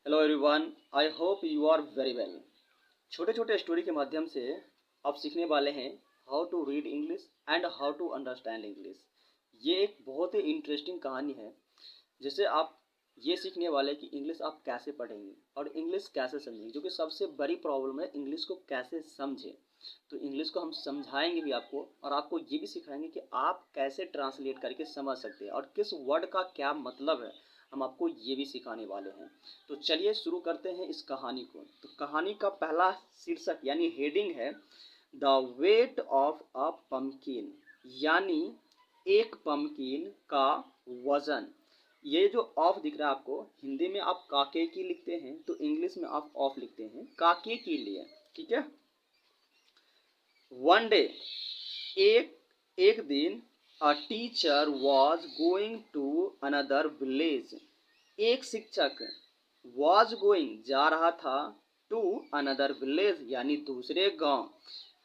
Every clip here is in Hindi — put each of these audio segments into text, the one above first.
Hello everyone, I hope you are very well. छोटे छोटे स्टोरी के माध्यम से आप सीखने वाले हैं how to read English and how to understand English. ये एक बहुत ही इंटरेस्टिंग कहानी है जिससे आप ये सीखने वाले कि इंग्लिश आप कैसे पढ़ेंगे और इंग्लिश कैसे समझेंगे, जो कि सबसे बड़ी प्रॉब्लम है, इंग्लिश को कैसे समझें। तो इंग्लिश को हम समझाएंगे भी आपको और आपको ये भी सिखाएंगे कि आप कैसे ट्रांसलेट करके समझ सकते हैं और किस वर्ड का क्या मतलब है, हम आपको ये भी सिखाने वाले हैं। तो चलिए शुरू करते हैं इस कहानी को। तो कहानी का पहला शीर्षक यानी हेडिंग है the weight of a pumpkin, यानी एक पम्पकिन का वजन। ये जो ऑफ दिख रहा है आपको, हिंदी में आप काके की लिखते हैं तो इंग्लिश में आप ऑफ लिखते हैं काके के लिए, ठीक है। वन डे, एक एक दिन, a teacher was going to another village. एक शिक्षक वॉज गोइंग जा रहा था टू अनदर विलेज यानी दूसरे गांव।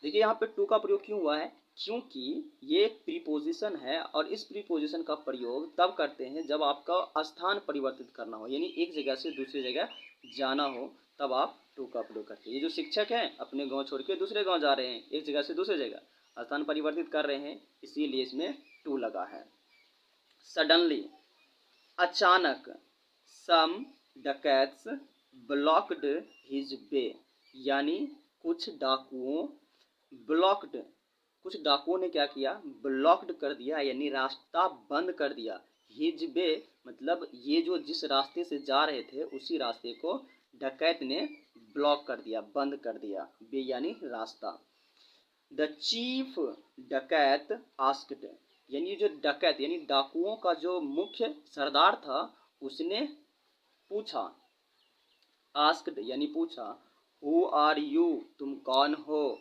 देखिए यहाँ पे टू का प्रयोग क्यों हुआ है, क्योंकि ये एक प्रीपोजिशन है और इस प्रीपोजिशन का प्रयोग तब करते हैं जब आपका स्थान परिवर्तित करना हो, यानी एक जगह से दूसरी जगह जाना हो, तब आप टू का प्रयोग करते हैं। ये जो शिक्षक हैं अपने गांव छोड़ के दूसरे गांव जा रहे हैं, एक जगह से दूसरी जगह स्थान परिवर्तित कर रहे हैं, इसीलिए इसमें टू लगा है। सडनली, अचानक, सम डकैट्स ब्लॉक्ड हिज वे, यानी कुछ डाकुओं ब्लॉक्ड, कुछ डाकुओं ने क्या किया, ब्लॉक्ड कर दिया यानी रास्ता बंद कर दिया। हिज वे मतलब ये जो जिस रास्ते से जा रहे थे उसी रास्ते को डकैत ने ब्लॉक कर दिया, बंद कर दिया। वे यानी रास्ता। द चीफ डकैत आस्क्ड, यानी जो डकैत यानी डाकुओं का जो मुख्य सरदार था उसने पूछा, आस्क्ड यानी पूछा, हु आर यू, तुम कौन हो।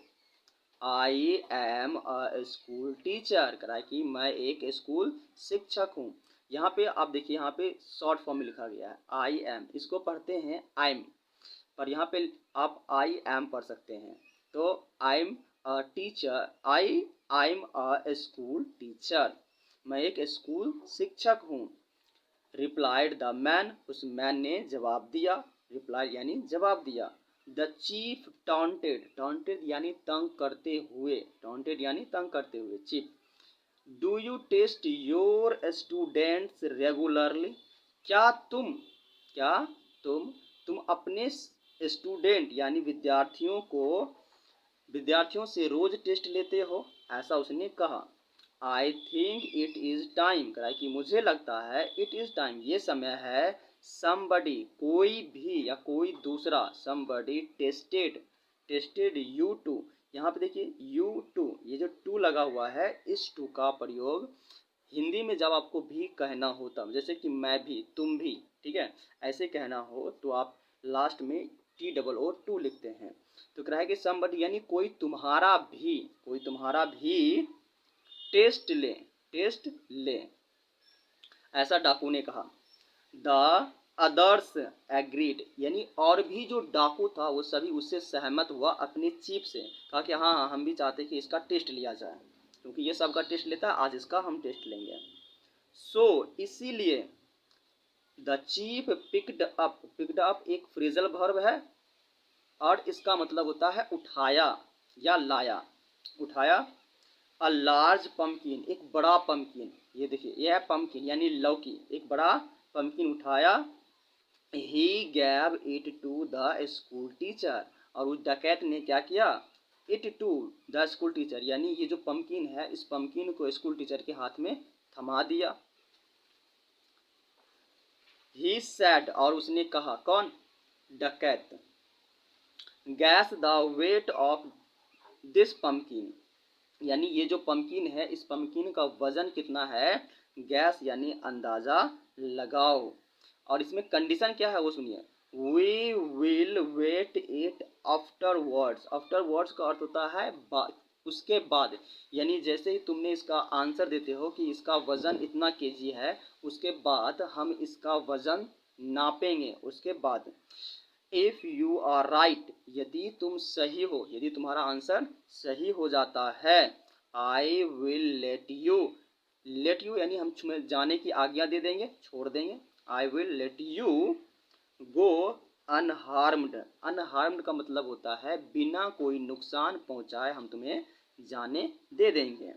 I am a school teacher, करा कि मैं एक स्कूल शिक्षक हूँ। यहाँ पे आप देखिए, यहाँ पे शॉर्ट फॉर्म में लिखा गया है आई एम, इसको पढ़ते हैं आई एम, पर यहाँ पे आप आई एम पढ़ सकते हैं। तो I am a teacher, I am a school teacher, मैं एक स्कूल शिक्षक हूँ। रिप्लाइड द मैन, उस मैन ने जवाब दिया, रिप्लाई यानी जवाब दिया। द चीफ टॉन्टेड, टॉन्टेड यानी तंग करते हुए, टॉन्टेड यानी तंग करते हुए, chief. Do you test your students regularly, क्या तुम, क्या तुम अपने स्टूडेंट यानी विद्यार्थियों से रोज टेस्ट लेते हो, ऐसा उसने कहा। I think it is time, कहा कि मुझे लगता है, इट इज टाइम ये समय है, समबडी कोई भी या कोई दूसरा, somebody tested, tested you too. यहाँ पे देखिए यू टू, ये जो टू लगा हुआ है, इस टू का प्रयोग हिंदी में जब आपको भी कहना हो तब, जैसे कि मैं भी, तुम भी, ठीक है, ऐसे कहना हो तो आप लास्ट में टी डबल ओ टू लिखते हैं। तो कह रहा है कि समबडी यानी कोई तुम्हारा भी, कोई तुम्हारा भी टेस्ट ले, टेस्ट ले, ऐसा डाकू ने कहा। द अदर्स एग्रीड, यानी और भी जो डाकू था वो सभी उससे सहमत हुआ अपने चीफ से, कहा कि हाँ हाँ हम भी चाहते कि इसका टेस्ट लिया जाए, क्योंकि ये सबका टेस्ट लेता है, आज इसका हम टेस्ट लेंगे। सो इसीलिए द चीफ पिक्ड अप एक फ्रेजल वर्ब है और इसका मतलब होता है उठाया या लाया, उठाया। अ लार्ज पम्पकिन, एक बड़ा पम्पकिन, ये देखिए यह है पम्पकिन यानी लौकी, एक बड़ा पम्पकिन उठाया। He gave it to the school teacher, और उस डकैत ने क्या किया, it to the school teacher, यानी ये जो पम्पकिन है इस पम्पकिन को स्कूल टीचर के हाथ में थमा दिया। ही सैड, और उसने कहा, कौन, डकैत, gas the weight of this pumpkin, यानी ये जो पम्पकिन है इस पम्पकिन का वजन कितना है, गैस यानी अंदाजा लगाओ। और इसमें कंडीशन क्या है वो सुनिए, we will wait it afterwards, afterwards का अर्थ होता है उसके बाद, यानी जैसे ही तुमने इसका आंसर देते हो कि इसका वजन इतना केजी है, उसके बाद हम इसका वजन नापेंगे, उसके बाद। इफ यू आर राइट, यदि तुम सही हो, यदि तुम्हारा आंसर सही हो जाता है, I will let you, let you यानी हम जाने की आज्ञा दे देंगे, छोड़ देंगे, I will let you go unharmed. Unharmed का मतलब होता है बिना कोई नुकसान पहुंचाए हम तुम्हें जाने दे देंगे।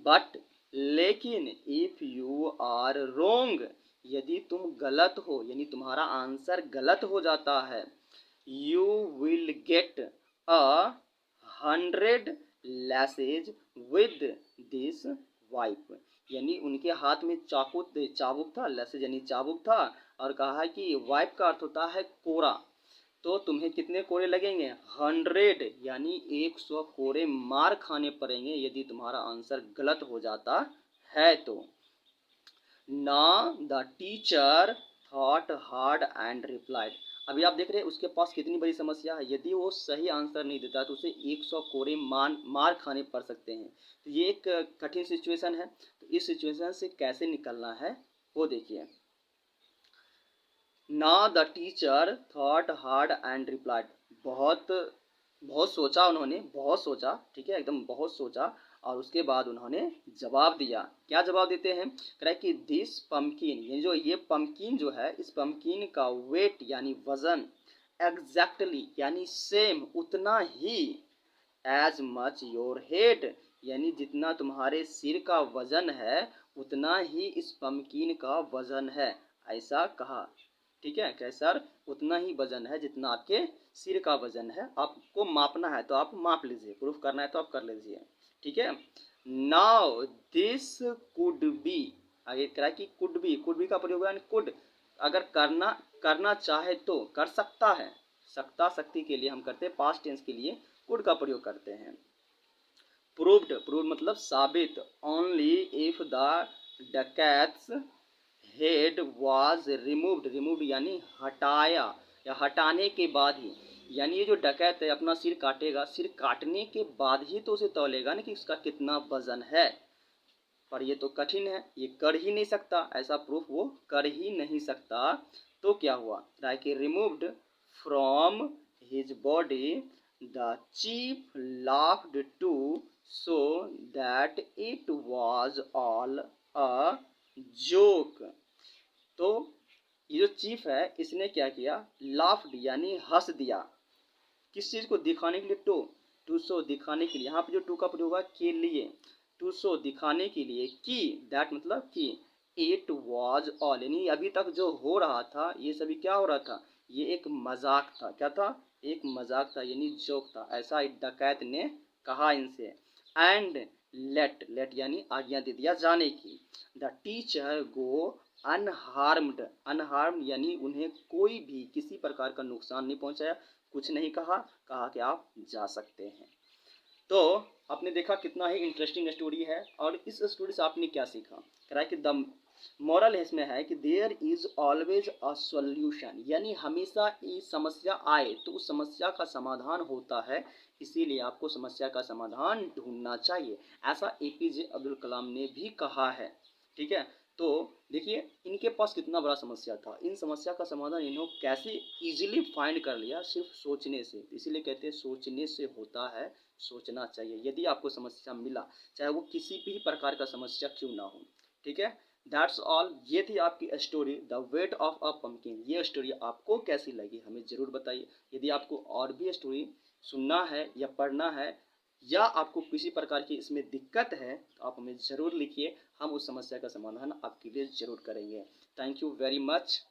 बट लेकिन इफ यू आर रोंग, यदि तुम गलत हो यानी तुम्हारा आंसर गलत हो जाता है, you will get a 100 lashes with this whip. यानी उनके हाथ में चाबुक था, लैसेज यानी चाबुक था, और कहा है कि वाइप का अर्थ होता है कोरा। तो तुम्हें कितने कोरे लगेंगे? 100 यानी 100 कोरे मार खाने पड़ेंगे यदि तुम्हारा आंसर गलत हो जाता है तो। Now the teacher thought hard and replied। अभी आप देख रहे हैं उसके पास कितनी बड़ी समस्या है। यदि वो सही आंसर नहीं देता तो उसे 100 कोरे मार खाने पड़ सकते हैं। तो ये एक कठिन सिचुएशन है। तो इस सिचुएशन से कैसे निकलना है वो देखिए। Now the teacher thought hard and replied। बहुत सोचा उन्होंने, बहुत सोचा, ठीक है, एकदम बहुत सोचा, और उसके बाद उन्होंने जवाब दिया। क्या जवाब देते हैं? कह रहा है कि दिस पम्पकिन, ये पम्पकिन जो है, इस पम्पकिन का वेट यानी वजन, एग्जैक्टली यानी सेम उतना ही, एज मच योर हेड यानी जितना तुम्हारे सिर का वजन है उतना ही इस पम्पकिन का वजन है, ऐसा कहा। ठीक है, क्या सर? उतना ही वजन है जितना आपके सिर का वजन है। आपको मापना है तो आप माप लीजिए, प्रूफ करना है तो आप कर लीजिए। ठीक है। नाउ दिस कुड बी, आगे कह रहा है कि कुड बी का प्रयोग है कुड, अगर करना चाहे तो कर सकता है। शक्ति के लिए हम करते हैं, पास्ट टेंस के लिए कुड का प्रयोग करते हैं। प्रूव्ड मतलब साबित, only if the dacoit's head was removed यानी हटाया या हटाने के बाद ही, यानी ये जो डकैत है अपना सिर काटेगा, सिर काटने के बाद ही तो उसे तौलेगा ना कि उसका कितना वजन है। पर ये तो कठिन है, ये कर ही नहीं सकता, ऐसा प्रूफ वो कर ही नहीं सकता। तो क्या हुआ? Like removed from his body, the chief laughed to show that it was all a joke. तो ये जो चीफ है इसने क्या किया? लाफ्ड यानी हंस दिया। किस चीज को दिखाने के लिए? टू शो दिखाने के लिए। यहाँ पे जो टू का प्रयोग है के लिए, टू शो दिखाने के लिए, की दैट मतलब कि इट वाज ऑल यानी अभी तक जो हो रहा था ये सभी क्या हो रहा था? ये एक मजाक था। क्या था? एक मजाक था यानी जोक था, ऐसा डकैत ने कहा इनसे। एंड लेट यानी आज्ञा दे दिया जाने की। द टीचर गो अनहार्म्ड यानी उन्हें कोई भी किसी प्रकार का नुकसान नहीं पहुंचाया, कुछ नहीं कहा कि आप जा सकते हैं। तो आपने देखा कितना ही इंटरेस्टिंग स्टोरी है, और इस स्टोरी से आपने क्या सीखा? कह रहा है कि द मॉरल इसमें है कि there is always a solution, यानी हमेशा ये समस्या आए तो उस समस्या का समाधान होता है, इसीलिए आपको समस्या का समाधान ढूंढना चाहिए। ऐसा एपीजे अब्दुल कलाम ने भी कहा है। ठीक है। तो देखिए इनके पास कितना बड़ा समस्या था, इन समस्या का समाधान इन्होंने कैसे इजीली फाइंड कर लिया, सिर्फ सोचने से। इसीलिए कहते हैं सोचने से होता है, सोचना चाहिए। यदि आपको समस्या मिला, चाहे वो किसी भी प्रकार का समस्या क्यों ना हो। ठीक है। That's all. ये थी आपकी story the weight of a pumpkin. ये स्टोरी आपको कैसी लगी हमें ज़रूर बताइए। यदि आपको और भी स्टोरी सुनना है या पढ़ना है, या आपको किसी प्रकार की इसमें दिक्कत है, तो आप हमें ज़रूर लिखिए, हम उस समस्या का समाधान आपके लिए ज़रूर करेंगे। Thank you very much.